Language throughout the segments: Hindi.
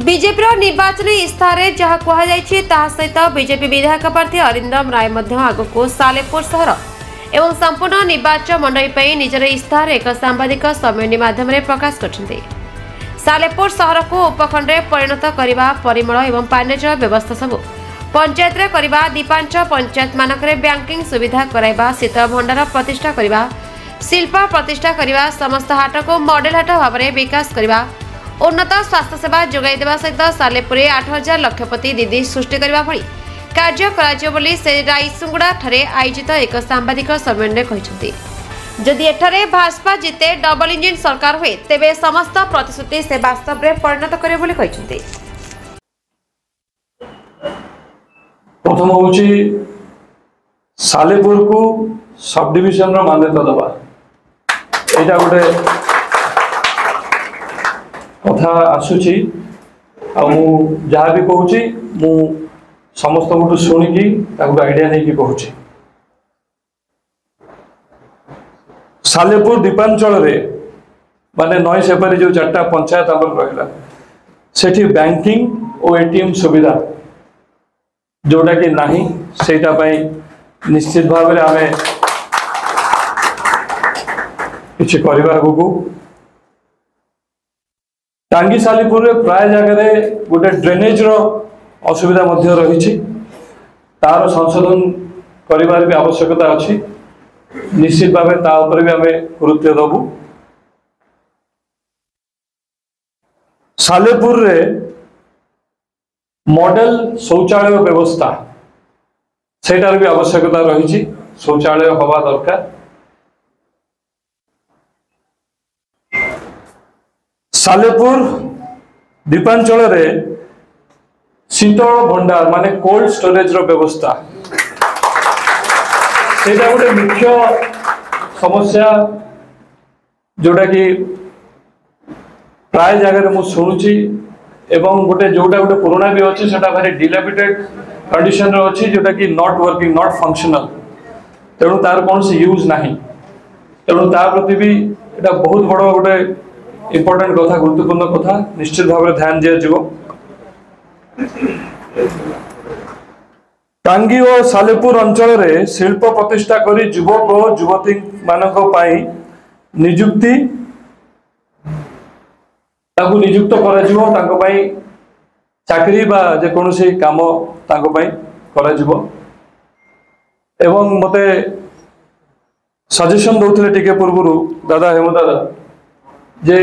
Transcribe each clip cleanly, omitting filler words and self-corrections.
बीजेपी निर्वाचन इस्ताहार जहाँ कहुई सहित बीजेपी विधायक प्रार्थी अरिंदम राय आगक सालेपुर सहर एवं संपूर्ण निर्वाचन मंडली निजर इस्ताहार एक सांबादिक सम्मेलन माध्यम प्रकाश कर सालेपुर सहर को उपखंड में परिणत करने परिमल एवं पानीय जल व्यवस्था सबू पंचायत रे करबा दीपांच पंचायत मानकरे बैंकिंग सुविधा कराइबा शीतल भंडार प्रतिष्ठा करबा शिल्प प्रतिष्ठा करबा समस्त हाट को मॉडल हाट भाव में विकास करबा उन्नत स्वास्थ्य सेवा जोगाई देवा सहित सालेपुर 8000 लक्षपति दीदी सृष्टि करबा भली कार्य कराजियो बोली से रायसुंगुड़ा ठारे आयोजित एक सांबादिक सम्मेलन में कहिसथि। जदि एठारे भाजपा जिते डबल इंजिन सरकार हुए तेबे समस्त प्रतिश्रुति से वास्तव में परिणत करे बोली कहिसथि। प्रथम हूँ सालेपुर को सब डिविजन मान्यता दबा यहाँ गोटे कथा आसूची जहाँ भी कहूँ मु समस्त को शुणिकी आइडिया नहीं कहूँ सालेपुर दीपांचल माने नई सेपारी जो 4टा पंचायत रहा सेठी बैंकिंग और एटीएम सुविधा जोटा कि नहीं सेटा निश्चित भाव में आमे किछि करबा आगु टांगी सालीपुर रे प्राय जगह गोटे ड्रेनेज रो असुविधा मध्य रही तार संशोधन करिवार भी आवश्यकता अच्छी निश्चित भाव ता ऊपर भी आमे गुरुत्व दबु। सालेपुर रे मॉडल शौचालय व्यवस्था सेटार भी आवश्यकता रही शौचालय हवा दरकार। सालेपुर दीपांचल रे शीतल भंडार माने कोल्ड स्टोरेज रो व्यवस्था सेटा गोटे मुख्य समस्या जोटा कि प्राय जगह मु शुणुची एवं गोटे जोटा गोटे पुराना भी अच्छी भारी डिलापिटेड कंडीशन रे अच्छी जोटा कि नॉट वर्किंग नॉट फंक्शनल तेणु तार कौन से यूज नहीं तेणु तार प्रति भी एटा बहुत बड़ गोटे इम्पोर्टेंट कथा गुरुत्वपूर्ण कथा निश्चित भाव में ध्यान दिया। टांगी और सालेपुर अंचल रे शिल्प प्रतिष्ठा करी युवक और युवती मानक पाई नियुक्ति ताकू नियुक्त करा चाकरी बा जेकोसी काम करा एवं मते सजेशन दौले टिके पूर्व दादा हेमु दादा जे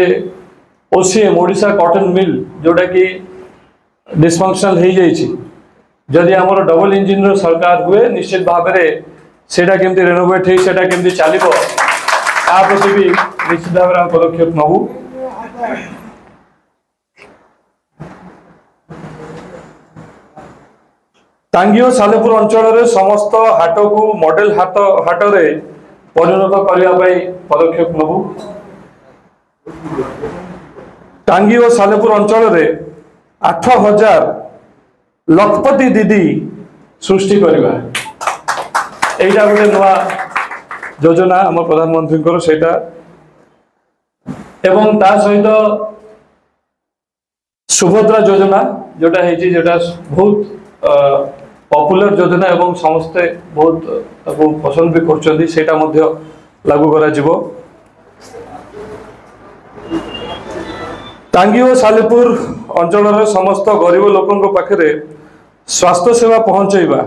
ओसीएम ओडिशा कॉटन मिल जोटा कि डिसफंक्शनल हो जाइए जदि आमर डबल इंजिन रो सरकार हुए निश्चित भाव में सेटा केमती रेनोवेट हो सेटा केमती चलिबो आ प्रति भी निश्चित भाव में पदक्षेप नबू। टांगी और सालेपुर अंचल समस्त हाट को मॉडल हाट रे परिणत करने पदक्षेप नबू। टांगी और सालेपुर अंचल रे 8000 लखपति दीदी सृष्टि करवा एटा गोटे नुआ योजना आम प्रधानमंत्री सेटा एवं ता सहित सुभद्रा योजना जोटा है जोटा बहुत पॉपुलर योजना एवं समस्ते बहुत पसंद भी कर लागू करा जिवो। टांगी और सालेपुर अंचल समस्त गरीब लोकों पाखे स्वास्थ्य सेवा पहुंचेबा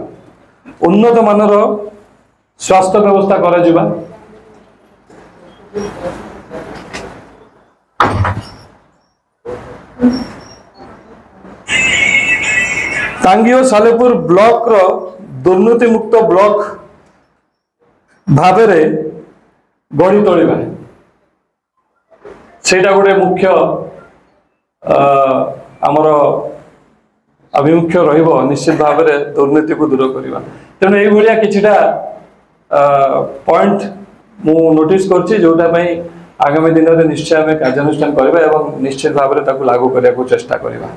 उन्नत मानर स्वास्थ्य व्यवस्था करा जिबा। टांगी और सालेपुर ब्लॉक रो दुर्नीति मुक्त ब्लॉक भाव गढ़ी तोलिबा सेटा गोटे मुख्य आमर आभिमुख्य रहिबो निश्चित भाव में दुर्नीति को दूर करवा तेणु ये किछिटा पॉइंट मु नोटिस करछि जोटा आगामी दिन में निश्चय आम कार्यानुष्ठान करबा एवं निश्चित भाव में लागू करने को चेष्टा करबा।